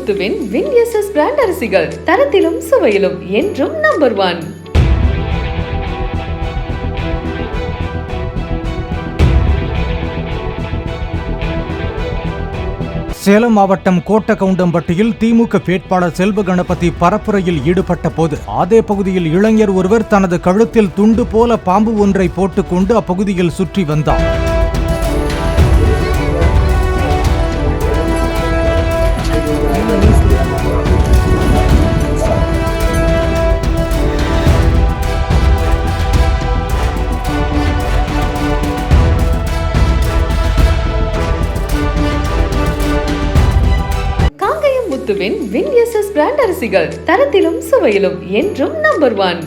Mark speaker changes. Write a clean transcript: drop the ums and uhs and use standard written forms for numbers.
Speaker 1: முத்துவின் வின்எஸ்எஸ் brand அரிசிகள் தரத்திலும் சுவையிலும் என்றும் number 1.
Speaker 2: Salem மாவட்டம் கோட்டகவுண்டம்பட்டியில் திமுக வேட்பாளர் செல்வ கணபதி பரப்புரையில் ஈடுபட்ட போது அதே பகுதியில் இளைஞர் ஒருவர் தனது கழுத்தில் துண்டு போல பாம்பு ஒன்றை போட்டுக்கொண்டு அப்பகுதியில் சுற்றி வந்தார்.
Speaker 1: முத்துவின் வின்எஸ்எஸ் பிராண்ட் அரிசிகள் தரத்திலும் சுவையிலும் என்றும் நம்பர் 1.